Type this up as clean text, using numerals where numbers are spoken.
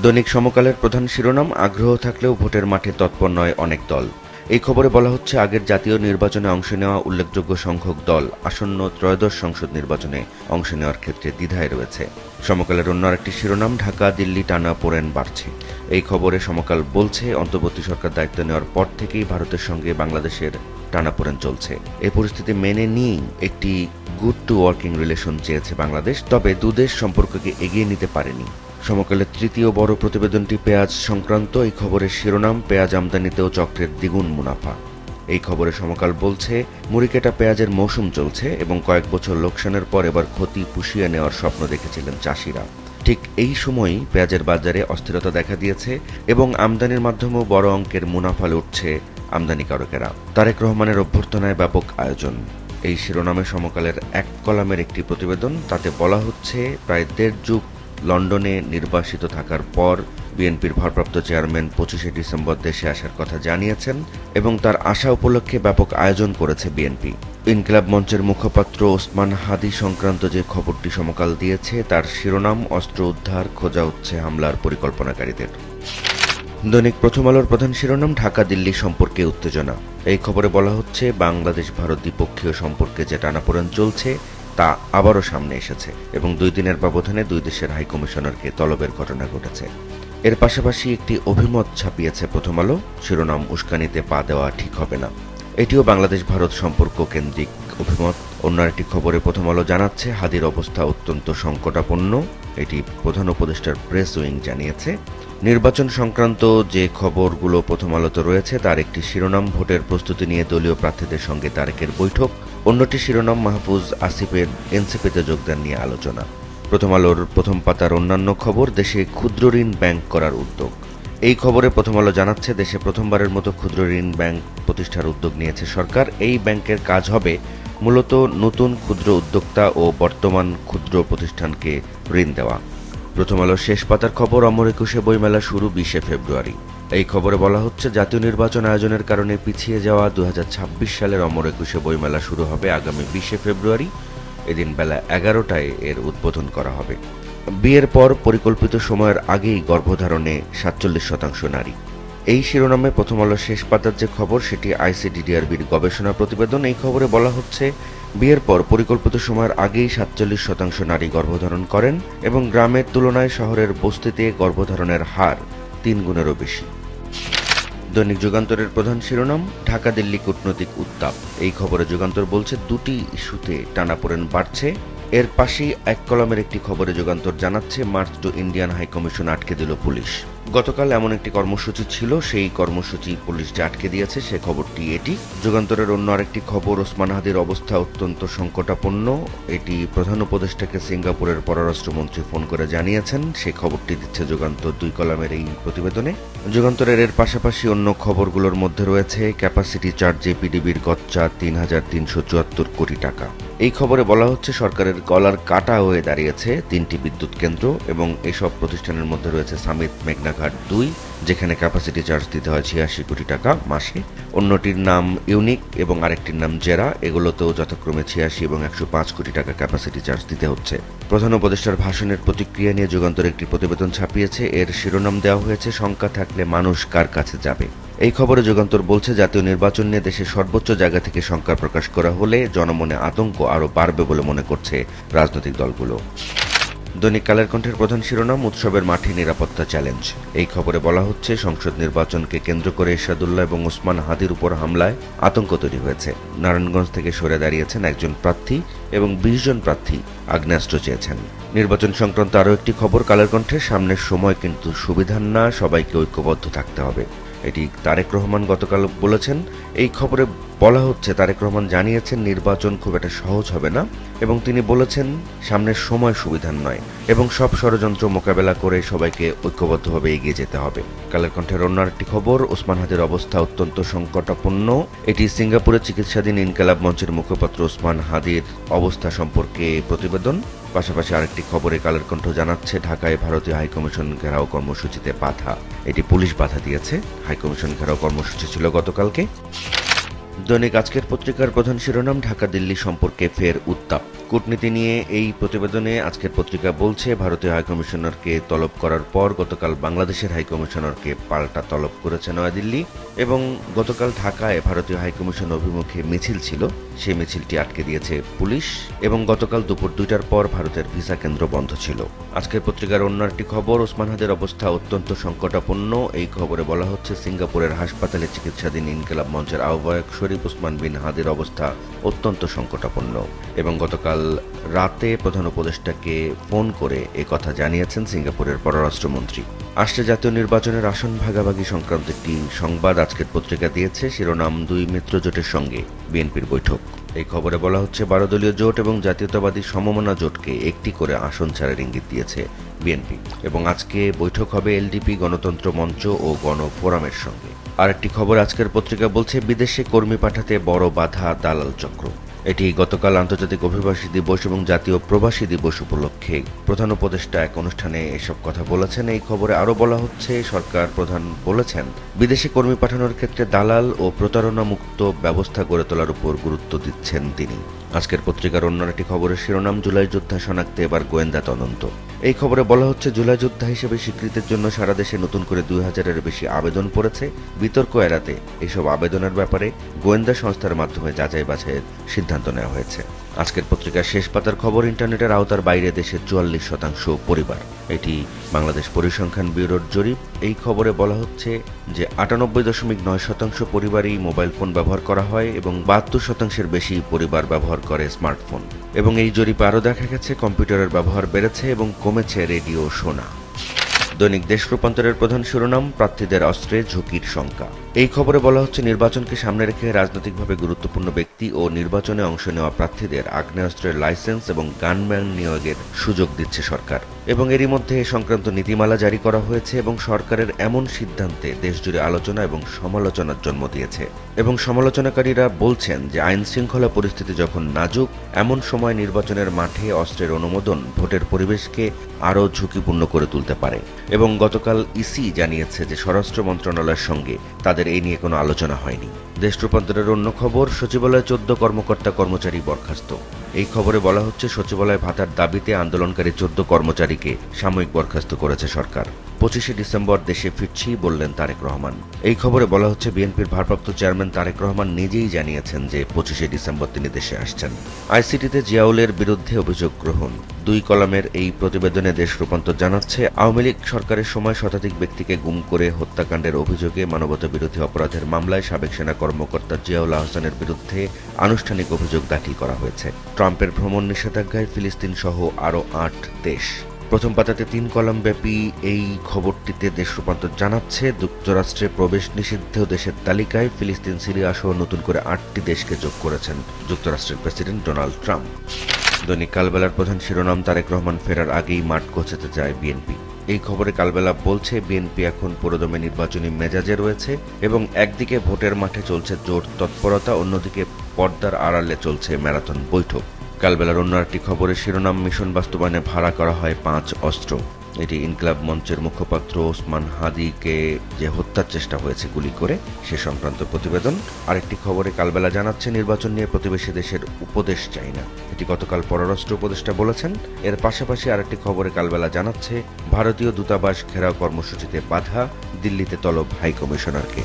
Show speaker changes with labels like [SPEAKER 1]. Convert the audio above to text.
[SPEAKER 1] দৈনিক সমকালের প্রধান শিরোনাম, আগ্রহ থাকলেও ভোটের মাঠে তৎপর নয় অনেক দল। এই খবরে বলা হচ্ছে, আগের জাতীয় নির্বাচনে অংশ নেওয়া উল্লেখযোগ্য সংখ্যক দল আসন্ন ত্রয়োদশ সংসদ নির্বাচনে অংশ নেওয়ার ক্ষেত্রে দ্বিধায় রয়েছে। সমকালের অন্য আরেকটি শিরোনাম, ঢাকা দিল্লি টানাপোড়েন বাড়ছে। এই খবরে সমকাল বলছে, অন্তর্বর্তী সরকার দায়িত্ব নেওয়ার পর থেকেই ভারতের সঙ্গে বাংলাদেশের টানাপোড়েন চলছে। এই পরিস্থিতি মেনে নিয়েই একটি গুড টু ওয়ার্কিং রিলেশন চেয়েছে বাংলাদেশ, তবে দুদেশ সম্পর্ককে এগিয়ে নিতে পারেনি। সমকালের তৃতীয় বড় প্রতিবেদনটি পেঁয়াজ সংক্রান্ত। এই খবরের শিরোনাম, পেঁয়াজ আমদানিতেও চক্রের দ্বিগুণ মুনাফা। এই খবরে সমকাল বলছে, মুড়িকেটা পেঁয়াজের মৌসুম চলছে এবং কয়েক বছর লোকসানের পর এবার ক্ষতি পুষিয়ে নেওয়ার স্বপ্ন দেখেছিলেন চাষিরা। ঠিক এই সময়ই পেঁয়াজের বাজারে অস্থিরতা দেখা দিয়েছে এবং আমদানির মাধ্যমেও বড় অঙ্কের মুনাফা লুটছে আমদানিকারকেরা। তারেক রহমানের অভ্যর্থনায় ব্যাপক আয়োজন। এই শিরোনামে সমকালের এক কলামের একটি প্রতিবেদন। তাতে বলা হচ্ছে, প্রায় দেড় যুগ লন্ডনে নির্বাসিত থাকার পর বিএনপির ভারপ্রাপ্ত চেয়ারম্যান 25শে ডিসেম্বর দেশে আসার কথা জানিয়েছেন এবং তার আসা উপলক্ষে ব্যাপক আয়োজন করেছে বিএনপি। ইনকিলাব মঞ্চের মুখপাত্র ওসমান হাদি সংক্রান্ত যে খবরটি সমকাল দিয়েছে, তার শিরোনাম, অস্ত্র উদ্ধার, খোঁজা হচ্ছে হামলার পরিকল্পনাকারীদের। দৈনিক প্রথম আলোর প্রধান শিরোনাম, ঢাকা দিল্লি সম্পর্কে উত্তেজনা। এই খবরে বলা হচ্ছে, বাংলাদেশ ভারত দ্বিপক্ষীয় সম্পর্কে যে টানাপোড়েন চলছে তা আবারও সামনে এসেছে এবং 2 দিনের ব্যবধানে 2 দেশের হাইকমিশনারকে তলবের ঘটনা ঘটেছে। এর পাশাপাশি একটি অভিমত ছাপিয়েছে প্রথম আলো, শিরোনাম, উস্কানিতে পা দেওয়া ঠিক হবে না। এটিও বাংলাদেশ ভারত সম্পর্ক কেন্দ্রিক অভিমত। অন্য একটি খবরে প্রথম আলো জানাচ্ছে, হাদির অবস্থা অত্যন্ত সংকটাপন্ন। এটি প্রধান উপদেষ্টার প্রেস উইং জানিয়েছে। নির্বাচন সংক্রান্ত যে খবরগুলো প্রথম আলোতে রয়েছে তার একটি শিরোনাম, ভোটের প্রস্তুতি নিয়ে দলীয় প্রার্থীদের সঙ্গে তারেকের বৈঠক। অন্যটি শিরোনাম, মাহফুজ আসিফের এনসিপিতে যোগদান নিয়ে আলোচনা। প্রথম আলোর প্রথম পাতার অন্যান্য খবর, দেশে ক্ষুদ্র ঋণ ব্যাংক করার উদ্যোগ। এই খবরে প্রথম আলো জানাচ্ছে, দেশে প্রথমবারের মতো ক্ষুদ্র ঋণ ব্যাংক প্রতিষ্ঠার উদ্যোগ নিয়েছে সরকার। এই ব্যাংকের কাজ হবে মূলত নতুন ক্ষুদ্র উদ্যোক্তা ও বর্তমান ক্ষুদ্র প্রতিষ্ঠানকে ঋণ দেওয়া। প্রথম আলোর শেষ পাতার খবর, অমর একুশে বইমেলা শুরু 20শে ফেব্রুয়ারি। এই খবরে বলা হচ্ছে, জাতীয় নির্বাচন আয়োজনের কারণে পিছিয়ে যাওয়া 2026 সালের অমর একুশে বইমেলা শুরু হবে আগামী 20শে ফেব্রুয়ারি। এদিন বেলা 11টায় এর উদ্বোধন করা হবে। বিয়ের পর পরিকল্পিত সময়ের আগেই গর্ভধারণে 47% নারী। এই শিরোনামে প্রথম আলোর শেষ পাতার যে খবর, সেটি আইসিডিডিআরবির গবেষণা প্রতিবেদন। এই খবরে বলা হচ্ছে, বিয়ের পর পরিকল্পিত সময়ের আগেই 47% নারী গর্ভধারণ করেন এবং গ্রামের তুলনায় শহরের বস্তিতে গর্ভধারণের হার 3 গুণেরও বেশি। দৈনিক যুগান্তরের প্রধান শিরোনাম, ঢাকা দিল্লি কূটনৈতিক উত্তাপ। এই খবরে যুগান্তর বলছে, 2টি ইস্যুতে টানাপোড়েন বাড়ছে। এর পাশেই এক কলামের একটি খবরে যুগান্তর জানাচ্ছে, মার্চ টু ইন্ডিয়ান হাইকমিশন আটকে দিল পুলিশ। গতকাল এমন একটি কর্মসূচি ছিল, সেই কর্মসূচি পুলিশ যে আটকে দিয়েছে সে খবরটি এটি। যুগান্তরের অন্য আরেকটি খবর, ওসমান হাদির অবস্থা অত্যন্ত সংকটাপন্ন। এটি প্রধান উপদেষ্টাকে সিঙ্গাপুরের পররাষ্ট্রমন্ত্রী ফোন করে জানিয়েছেন। সেই খবরটি দিচ্ছে যুগান্তর 2 কলামের এই প্রতিবেদনে। যুগান্তরের এর পাশাপাশি অন্য খবরগুলোর মধ্যে রয়েছে, ক্যাপাসিটি চার্জে পিডিবির গচ্চা 3,374 কোটি টাকা। এই খবরে বলা হচ্ছে, সরকারের গলার কাটা হয়ে দাঁড়িয়েছে 3টি বিদ্যুৎ কেন্দ্র এবং এসব প্রতিষ্ঠানের মধ্যে রয়েছে সামিত মেঘনাঘাট 2, যেখানে ক্যাপাসিটি চার্জ দিতে হয় 86 কোটি টাকা মাসে। অন্যটির নাম ইউনিক এবং আরেকটির নাম জেরা। এগুলোতেও যথাক্রমে 86 এবং 105 কোটি টাকা ক্যাপাসিটি চার্জ দিতে হচ্ছে। প্রধান উপদেষ্টার ভাষণের প্রতিক্রিয়া নিয়ে যুগান্তর একটি প্রতিবেদন ছাপিয়েছে। এর শিরোনাম দেওয়া হয়েছে, শঙ্কা থাকলে মানুষ কার কাছে যাবে। এই খবরে যুগান্তর বলছে, জাতীয় নির্বাচন নিয়ে দেশের সর্বোচ্চ জায়গা থেকে শঙ্কা প্রকাশ করা হলে জনমনে আতঙ্ক আরও বাড়বে বলে মনে করছে রাজনৈতিক দলগুলো। দৈনিক কালের কণ্ঠের প্রধান শিরোনাম, উৎসবের মাঠে নিরাপত্তা চ্যালেঞ্জ। এই খবরে বলা হচ্ছে, সংসদ নির্বাচনকে কেন্দ্র করে এরশাদুল্লাহ এবং ওসমান হাদির উপর হামলায় আতঙ্ক তৈরি হয়েছে। নারায়ণগঞ্জ থেকে সরে দাঁড়িয়েছেন একজন প্রার্থী এবং 20 জন প্রার্থী আগ্নেয়াস্ত্র চেয়েছেন। নির্বাচন সংক্রান্ত আরও একটি খবর কালের কণ্ঠে, সামনের সময় কিন্তু সুবিধার না, সবাইকে ঐক্যবদ্ধ থাকতে হবে। এটি তারেক রহমান গতকাল বলেছেন। এই খবরে বলা হচ্ছে, তারেক রহমান জানিয়েছেন নির্বাচন খুব একটা সহজ হবে না এবং তিনি বলেছেন সামনের সময় সুবিধার নয় এবং সব ষড়যন্ত্র মোকাবেলা করে সবাইকে ঐক্যবদ্ধভাবে এগিয়ে যেতে হবে। কালের কণ্ঠের অন্য একটি খবর, ওসমান হাদির অবস্থা অত্যন্ত সংকটাপন্ন। এটি সিঙ্গাপুরে চিকিৎসাধীন ইনকিলাব মঞ্চের মুখপাত্র ওসমান হাদির অবস্থা সম্পর্কে প্রতিবেদন। পাশাপাশি আরেকটি খবরে কালের কণ্ঠ জানাচ্ছে, ঢাকায় ভারতীয় হাইকমিশন ঘেরাও কর্মসূচিতে বাধা। এটি পুলিশ বাধা দিয়েছে। হাইকমিশন ঘেরাও কর্মসূচি ছিল গতকালকে। দৈনিক আজকের পত্রিকার প্রধান শিরোনাম, ঢাকা দিল্লি সম্পর্কে ফের উত্তাপ। কূটনীতি নিয়ে এই প্রতিবেদনে আজকের পত্রিকা বলছে, ভারতীয় হাইকমিশনারকে তলব করার পর গতকাল বাংলাদেশের হাইকমিশনারকে পাল্টা তলব করেছে নয়াদিল্লি এবং গতকাল ঢাকায় ভারতীয় হাইকমিশন অভিমুখে মিছিল ছিল, সেই মিছিলটি আটকে দিয়েছে পুলিশ এবং গতকাল দুপুর 2টার পর ভারতের ভিসা কেন্দ্র বন্ধ ছিল। আজকের পত্রিকার অন্য একটি খবর, ওসমান হাদির অবস্থা অত্যন্ত সংকটাপন্ন। এই খবরে বলা হচ্ছে, সিঙ্গাপুরের হাসপাতালে চিকিৎসাধীন ইনকিলাব মঞ্চের আহ্বায়ক শরীফ ওসমান বিন হাদির অবস্থা অত্যন্ত সংকটাপন্ন এবং গতকাল রাতে প্রধান উপদেষ্টাকে ফোন করে কথা জানিয়েছেন সিঙ্গাপুরের পররাষ্ট্রমন্ত্রী। আসছে জাতীয় নির্বাচনের আসন ভাগাভাগি সংক্রান্ত একটি সংবাদ আজকের পত্রিকা দিয়েছে, শিরোনাম 2 মিত্র জোটের সঙ্গে বিএনপির বৈঠক। এই খবরে বলা হচ্ছে, 12 দলীয় জোট এবং জাতীয়তাবাদী সমমনা জোটকে একটি করে আসন ছাড়ার ইঙ্গিত দিয়েছে বিএনপি এবং আজকে বৈঠক হবে এলডিপি, গণতন্ত্র মঞ্চ ও গণফোরামের সঙ্গে। আরেকটি খবর আজকের পত্রিকা বলছে, বিদেশে কর্মী পাঠাতে বড় বাধা দালাল চক্র। এটি গতকাল আন্তর্জাতিক অভিবাসী দিবস এবং জাতীয় প্রবাসী দিবস উপলক্ষে প্রধান উপদেষ্টা এক অনুষ্ঠানে এসব কথা বলেছেন। এই খবরে আরও বলা হচ্ছে, সরকার প্রধান বলেছেন, বিদেশে কর্মী পাঠানোর ক্ষেত্রে দালাল ও প্রতারণা মুক্ত ব্যবস্থা গড়ে তোলার উপর গুরুত্ব দিচ্ছেন তিনি। আজকের পত্রিকার অন্য একটি খবরের শিরোনাম, জুলাই যোদ্ধা শনাক্তে এবার গোয়েন্দা তদন্ত। এই খবরে বলা হচ্ছে, জুলাই যোদ্ধা হিসেবে স্বীকৃতির জন্য সারা দেশে নতুন করে 2000-এর বেশি আবেদন পড়েছে। বিতর্ক এড়াতে এসব আবেদনের ব্যাপারে গোয়েন্দা সংস্থার মাধ্যমে যাচাই বাছাইয়ের সিদ্ধান্ত নেওয়া হয়েছে। আজকের পত্রিকার শেষ পাতার খবর, ইন্টারনেটের আওতার বাইরে দেশের 44% পরিবার। এটি বাংলাদেশ পরিসংখ্যান ব্যুরোর জরিপ। এই খবরে বলা হচ্ছে যে 98.9% পরিবারই মোবাইল ফোন ব্যবহার করা হয় এবং 72%-এর বেশি পরিবার ব্যবহার করে স্মার্টফোন। এবং এই জরিপে আরও দেখা গেছে, কম্পিউটারের ব্যবহার বেড়েছে এবং কমেছে রেডিও শোনা। দৈনিক দেশ রূপান্তরের প্রধান শিরোনাম, প্রার্থীদের অস্ত্রে ঝুঁকির শঙ্কা। এই খবরে বলা হচ্ছে, নির্বাচনকে সামনে রেখে রাজনৈতিকভাবে গুরুত্বপূর্ণ ব্যক্তি ও নির্বাচনে অংশ নেওয়া প্রার্থীদের আগ্নেয়াস্ত্রের লাইসেন্স এবং গানম্যান নিয়োগের সুযোগ দিচ্ছে সরকার এবং এরই মধ্যে এ সংক্রান্ত নীতিমালা জারি করা হয়েছে এবং সরকারের এমন সিদ্ধান্তে দেশজুড়ে আলোচনা এবং সমালোচনার জন্ম দিয়েছে এবং সমালোচনাকারীরা বলছেন যে আইন শৃঙ্খলা পরিস্থিতি যখন নাজুক, এমন সময় নির্বাচনের মাঠে অস্ত্রের অনুমোদন ভোটের পরিবেশকে আরও ঝুঁকিপূর্ণ করে তুলতে পারে এবং গতকাল ইসি জানিয়েছে যে স্বরাষ্ট্র মন্ত্রণালয়ের সঙ্গে তাদের এই নিয়ে কোনো আলোচনা হয়নি। দেশ রূপান্তরের অন্য খবর, সচিবালয়ে 14 কর্মকর্তা কর্মচারী বরখাস্ত। এই খবরে বলা হচ্ছে, সচিবালয় ভাতার দাবিতে আন্দোলনকারী 14 কর্মচারীকে সাময়িক বরখাস্ত করেছে সরকার। 25শে ডিসেম্বর দেশে ফিরছি বললেন তারেক রহমান। এই খবরে বলা হচ্ছে, বিএনপির ভারপ্রাপ্ত চেয়ারম্যান তারেক রহমান নিজেই জানিয়েছেন যে 25শে ডিসেম্বর তিনি দেশে আসছেন। আইসিটিতে জিয়াউলের বিরুদ্ধে অভিযোগ গ্রহণ। 2 কলামের এই প্রতিবেদনে দেশ রূপান্তর জানাচ্ছে, আওয়ামী লীগ সরকারের সময় শতাধিক ব্যক্তিকে গুম করে হত্যাকাণ্ডের অভিযোগে মানবতা বিরোধী অপরাধের মামলায় সাবেক সেনা কর্মকর্তা জিয়াউল আহসানের বিরুদ্ধে আনুষ্ঠানিক অভিযোগ দাখিল করা হয়েছে। ট্রাম্পের ভ্রমণ নিষেধাজ্ঞায় ফিলিস্তিন সহ আরও 8 দেশ। প্রথম পাতাতে 3 কলাম ব্যাপী এই খবরটিতে দেশ রূপান্তর জানাচ্ছে, যুক্তরাষ্ট্রে প্রবেশ নিষিদ্ধ দেশের তালিকায় ফিলিস্তিন, সিরিয়া সহ নতুন করে 8টি দেশকে যোগ করেছেন যুক্তরাষ্ট্রের প্রেসিডেন্ট ডোনাল্ড ট্রাম্প। দৈনিক কালবেলার প্রধান শিরোনাম, তারেক রহমান ফেরার আগেই মাঠ গোছাতে যায় বিএনপি। এই খবরে কালবেলা বলছে, বিএনপি এখন পুরোদমে নির্বাচনী মেজাজে রয়েছে এবং একদিকে ভোটের মাঠে চলছে জোর তৎপরতা, অন্যদিকে পর্দার আড়ালে চলছে ম্যারাথন বৈঠক। কালবেলার অন্য একটি খবরের শিরোনাম, মিশন বাস্তবায়নে ভাড়া করা হয় 5 অস্ত্র। এটি ইনকিলাব মঞ্চের মুখপাত্র ওসমান হাদিকে যে হত্যার চেষ্টা হয়েছে গুলি করে সে সংক্রান্ত প্রতিবেদন। আরেকটি খবরে কালবেলা জানাচ্ছে, নির্বাচন নিয়ে প্রতিবেশী দেশের উপদেশ চাই না। এটি গতকাল পররাষ্ট্র উপদেষ্টা বলেছেন। এর পাশাপাশি আরেকটি খবরে কালবেলা জানাচ্ছে, ভারতীয় দূতাবাস ঘেরাও কর্মসূচিতে বাধা, দিল্লিতে তলব হাইকমিশনারকে।